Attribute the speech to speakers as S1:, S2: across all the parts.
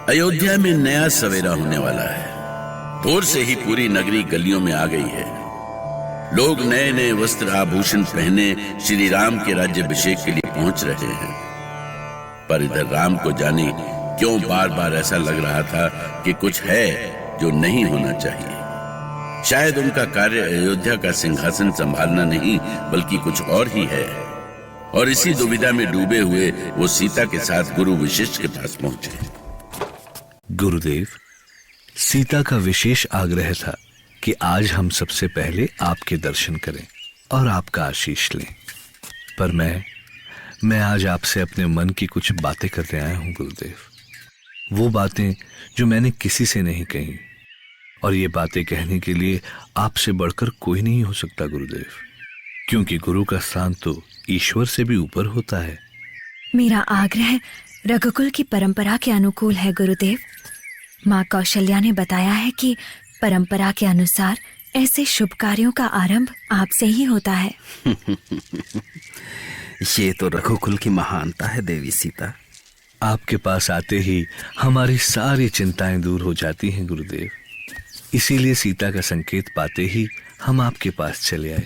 S1: अयोध्या में नया सवेरा होने वाला है। भोर से ही पूरी नगरी गलियों में आ गई है। लोग नए नए वस्त्र आभूषण पहने श्री राम के राज्याभिषेक के लिए पहुंच रहे हैं। पर इधर राम को जाने क्यों बार बार ऐसा लग रहा था कि कुछ है जो नहीं होना चाहिए। शायद उनका कार्य अयोध्या का सिंहासन संभालना नहीं बल्कि कुछ और ही है। और इसी दुविधा में डूबे हुए वो सीता के साथ गुरु वशिष्ठ के पास पहुंचे।
S2: गुरुदेव, सीता का विशेष आग्रह था कि आज हम सबसे पहले आपके दर्शन करें और आपका आशीष लें। पर मैं आज आपसे अपने मन की कुछ बातें करने आया हूं गुरुदेव। वो बातें जो मैंने किसी से नहीं कही, और ये बातें कहने के लिए आपसे बढ़कर कोई नहीं हो सकता गुरुदेव, क्योंकि गुरु का स्थान तो ईश्वर से भी ऊपर होता है।
S3: मेरा आग्रह रघुकुल की परंपरा के अनुकूल है गुरुदेव। माँ कौशल्या ने बताया है कि परंपरा के अनुसार ऐसे शुभ कार्यों का आरंभ आपसे ही होता है।
S4: ये तो रघुकुल की महानता है देवी सीता।
S2: आपके पास आते ही हमारी सारी चिंताएं दूर हो जाती हैं गुरुदेव। इसीलिए सीता का संकेत पाते ही हम आपके पास चले आए।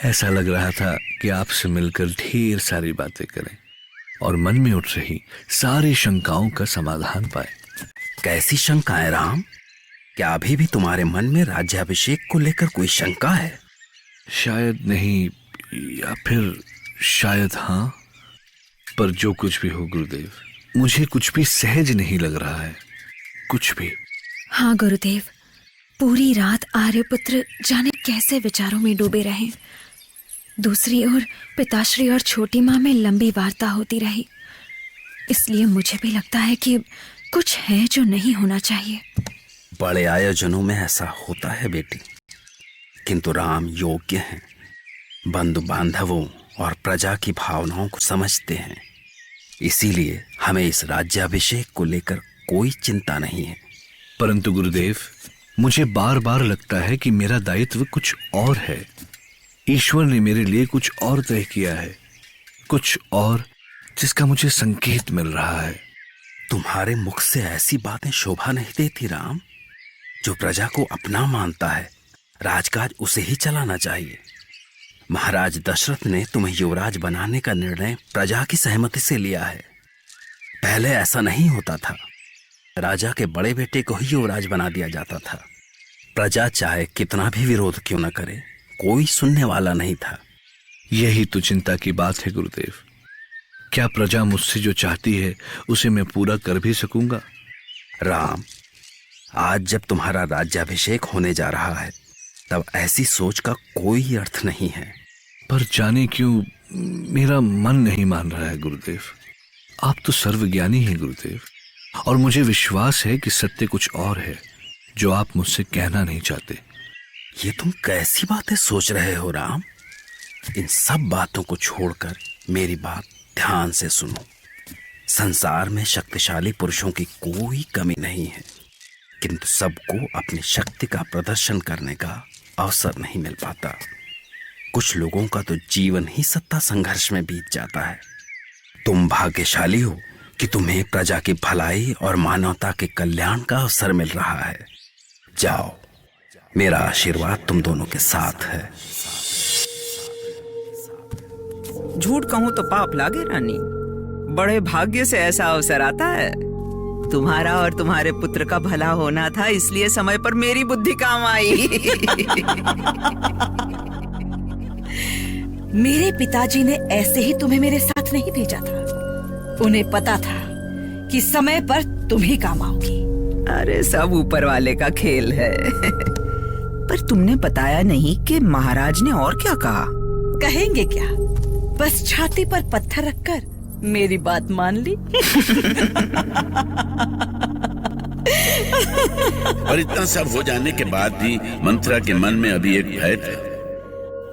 S2: ऐसा लग रहा था कि आपसे मिलकर ढेर सारी बातें करें और मन में उठ रही सारी शंकाओं का समाधान पाए।
S4: कैसी शंकाएं राम? क्या अभी भी तुम्हारे मन में राज्याभिषेक को लेकर कोई शंका है?
S2: शायद नहीं, या फिर शायद हाँ। पर जो कुछ भी हो गुरुदेव, मुझे कुछ भी सहज नहीं लग रहा है, कुछ भी।
S3: हाँ गुरुदेव, पूरी रात आर्यपुत्र जाने कैसे विचारों में डूबे रहे। दूसरी ओर पिताश्री और छोटी माँ में लंबी वार्ता होती रही। इसलिए मुझे भी लगता है कि कुछ है जो नहीं होना चाहिए।
S4: बड़े आयोजनों में ऐसा होता है बेटी, किंतु राम योग्य हैं, बंधु बांधवों और प्रजा की भावनाओं को समझते हैं। इसीलिए हमें इस राज्याभिषेक को लेकर कोई चिंता नहीं है।
S2: परंतु गुरुदेव, मुझे बार बार लगता है कि मेरा दायित्व कुछ और है। ईश्वर ने मेरे लिए कुछ और तय किया है, कुछ और जिसका मुझे संकेत मिल रहा है।
S4: तुम्हारे मुख से ऐसी बातें शोभा नहीं देती राम। जो प्रजा को अपना मानता है, राजकाज उसे ही चलाना चाहिए। महाराज दशरथ ने तुम्हें युवराज बनाने का निर्णय प्रजा की सहमति से लिया है। पहले ऐसा नहीं होता था। राजा के बड़े बेटे को ही युवराज बना दिया जाता था। प्रजा चाहे कितना भी विरोध क्यों न करे, कोई सुनने वाला नहीं था।
S2: यही तो चिंता की बात है गुरुदेव। क्या प्रजा मुझसे जो चाहती है उसे मैं पूरा कर भी सकूंगा?
S4: राम, आज जब तुम्हारा राज्याभिषेक होने जा रहा है, तब ऐसी सोच का कोई अर्थ नहीं है।
S2: पर जाने क्यों मेरा मन नहीं मान रहा है गुरुदेव। आप तो सर्वज्ञानी हैं गुरुदेव, और मुझे विश्वास है कि सत्य कुछ और है जो आप मुझसे कहना नहीं चाहते।
S4: ये तुम कैसी बातें सोच रहे हो राम? इन सब बातों को छोड़कर मेरी बात ध्यान से सुनो। संसार में शक्तिशाली पुरुषों की कोई कमी नहीं है, किंतु सबको अपनी शक्ति का प्रदर्शन करने का अवसर नहीं मिल पाता। कुछ लोगों का तो जीवन ही सत्ता संघर्ष में बीत जाता है। तुम भाग्यशाली हो कि तुम्हें प्रजा की भलाई और मानवता के कल्याण का अवसर मिल रहा है। जाओ, मेरा आशीर्वाद तुम दोनों के साथ है।
S5: झूठ कहूं तो पाप लागे रानी। बड़े भाग्य से ऐसा अवसर आता है। तुम्हारा और तुम्हारे पुत्र का भला होना था, इसलिए समय पर मेरी बुद्धि काम आई।
S6: मेरे पिताजी ने ऐसे ही तुम्हें मेरे साथ नहीं भेजा था। उन्हें पता था कि समय पर तुम ही काम आओगी।
S5: अरे सब ऊपर वाले का खेल है। पर तुमने बताया नहीं कि महाराज ने और क्या कहा।
S6: कहेंगे क्या, बस छाती पर पत्थर रखकर मेरी बात मान ली।
S1: और इतना सब हो जाने के बाद भी मंत्रा के मन में अभी एक भय था।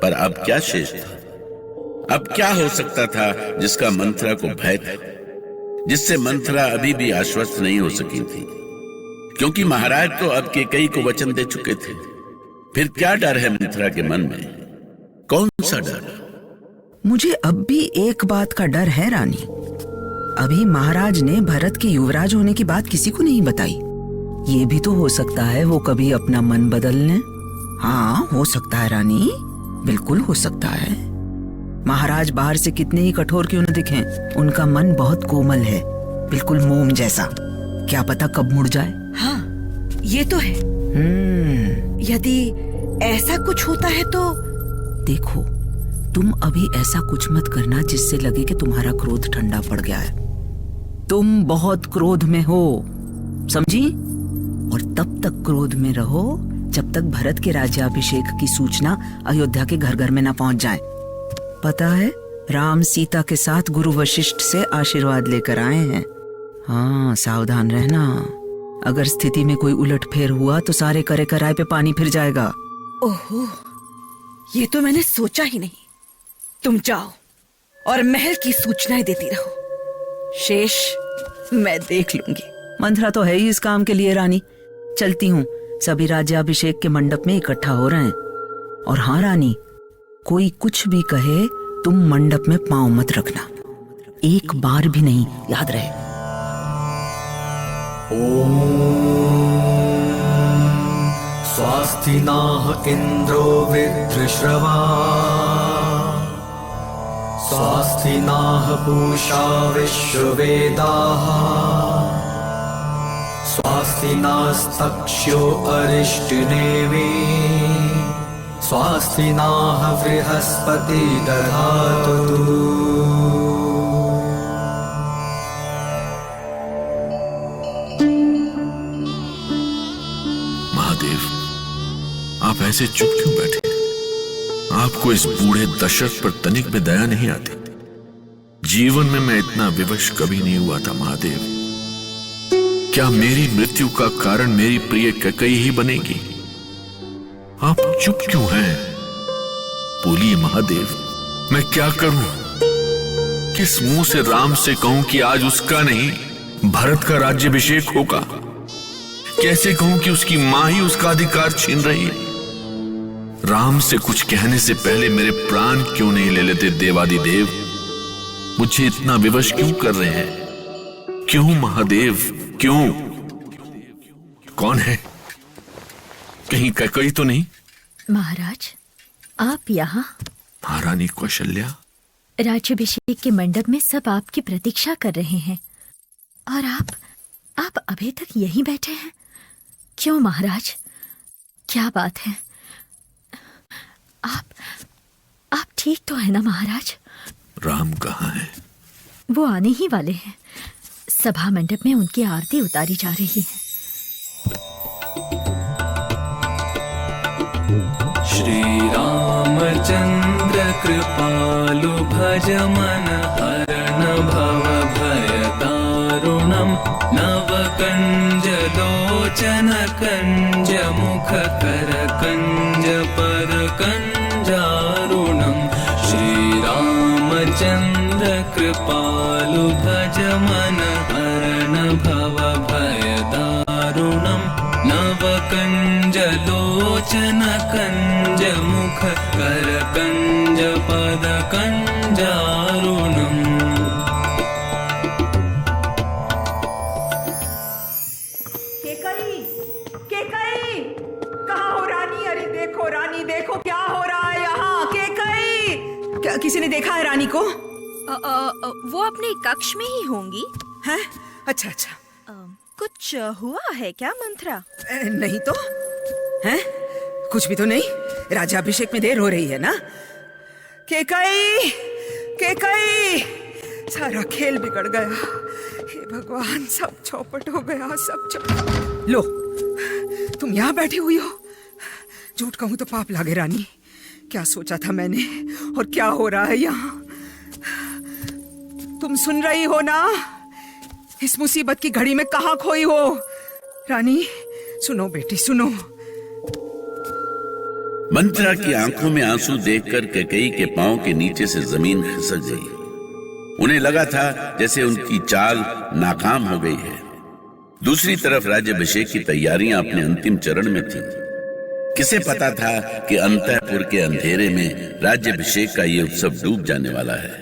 S1: पर अब क्या शेष था? अब क्या हो सकता था जिसका मंत्रा को भय था, जिससे मंत्रा अभी भी आश्वस्त नहीं हो सकी थी? क्योंकि महाराज तो अब कैकेयी को वचन दे चुके थे। फिर क्या डर है मंत्रा के मन में? कौन सा डर?
S5: मुझे अब भी एक बात का डर है रानी। अभी महाराज ने भरत के युवराज होने की बात किसी को नहीं बताई। ये भी तो हो सकता है वो कभी अपना मन बदल लें। हाँ, हो सकता है रानी, बिल्कुल हो सकता है। महाराज बाहर से कितने ही कठोर क्यों न दिखें, उनका मन बहुत कोमल है, बिल्कुल मोम जैसा। क्या पता कब मुड़ जाए।
S6: हाँ, ये तो है। यदि ऐसा कुछ होता है तो
S5: देखो, तुम अभी ऐसा कुछ मत करना जिससे लगे कि तुम्हारा क्रोध ठंडा पड़ गया है। तुम बहुत क्रोध में हो, समझी? और तब तक क्रोध में रहो जब तक भरत के राज्याभिषेक की सूचना अयोध्या के घर घर में न पहुंच जाए। पता है, राम सीता के साथ गुरु वशिष्ठ से आशीर्वाद लेकर आए हैं। हाँ, सावधान रहना। अगर स्थिति में कोई उलटफेर हुआ तो सारे करे कराए पे पानी फिर जाएगा।
S6: ओहो, ये तो मैंने सोचा ही नहीं। तुम जाओ और महल की सूचनाएं देती रहो, शेष मैं देख लूंगी।
S5: मंथरा तो है ही इस काम के लिए रानी। चलती हूँ, सभी राज्याभिषेक के मंडप में इकट्ठा हो रहे हैं। और हाँ रानी, कोई कुछ भी कहे तुम मंडप में पांव मत रखना, एक बार भी नहीं, याद रहे।
S7: स्वास्ति नाह इंद्रो वृत्रश्रवा स्वास्ति नाह पूषा विश्ववेदाः स्वास्ति नास्तक्ष्यो अरिष्टनेमि स्वास्ति नाह बृहस्पति दधातु।
S8: महादेव, आप ऐसे चुप क्यों बैठे? आपको इस बूढ़े दशरथ पर तनिक में दया नहीं आती? जीवन में मैं इतना विवश कभी नहीं हुआ था महादेव। क्या मेरी मृत्यु का कारण मेरी प्रिय कैकेयी ही बनेगी? आप चुप क्यों हैं? बोलिए महादेव, मैं क्या करूं? किस मुंह से राम से कहूं कि आज उसका नहीं भरत का राज्याभिषेक होगा? कैसे कहूं कि उसकी मां ही उसका अधिकार छीन रही है? राम से कुछ कहने से पहले मेरे प्राण क्यों नहीं ले लेते देवादिदेव? मुझे इतना विवश क्यों कर रहे हैं? क्यों महादेव, क्यों? कौन है? कहीं कैकेयी तो नहीं?
S3: महाराज, आप यहाँ?
S8: महारानी कौशल्या,
S3: राज्याभिषेक के मंडप में सब आपकी प्रतीक्षा कर रहे हैं और आप अभी तक यहीं बैठे हैं। क्यों महाराज, क्या बात है? आप ठीक तो है ना महाराज?
S8: राम कहाँ है?
S3: वो आने ही वाले हैं। सभा मंडप में उनकी आरती उतारी जा रही है।
S7: श्री रामचंद्र कृपालु भज मन हरण भव भय दारुणम नव कंज लोचन कंज मुख कर कंज पर कंजारुणम। श्री रामचंद्र कृपालु भज मन हरण भव भय दारुणम नव कंज लोचन कंज मुख कर कंज पद कंजारुणम।
S5: केकई, केकई, कहाँ हो रानी? अरे देखो रानी, देखो क्या हो रहा है यहाँ। केकई, क्या किसी ने देखा है रानी को?
S9: वो अपने कक्ष में ही होंगी।
S5: हैं? अच्छा अच्छा।
S9: कुछ हुआ है क्या मंथरा?
S5: नहीं तो। हैं? कुछ भी तो नहीं। राज्याभिषेक में देर हो रही है ना। केकई, केकई, सारा खेल बिगड़ गया। हे भगवान, सब चौपट हो गया, सब चौपट। लो, तुम यहाँ बैठी हुई हो। झूठ कहूं तो पाप लागे रानी। क्या सोचा था मैंने और क्या हो रहा है यहाँ? तुम सुन रही हो ना? इस मुसीबत की घड़ी में कहाँ खोई हो? रानी सुनो बेटी, सुनो।
S1: मंत्रा की आंखों में आंसू देखकर कैकेयी के पांव के नीचे से जमीन खिसक गई। उन्हें लगा था जैसे उनकी चाल नाकाम हो गई है। दूसरी तरफ राज्याभिषेक की तैयारियां अपने अंतिम चरण में थीं। किसे पता था कि अंतःपुर के अंधेरे में राज्याभिषेक का ये उत्सव डूब जाने वाला है।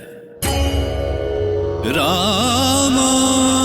S7: राम
S10: राम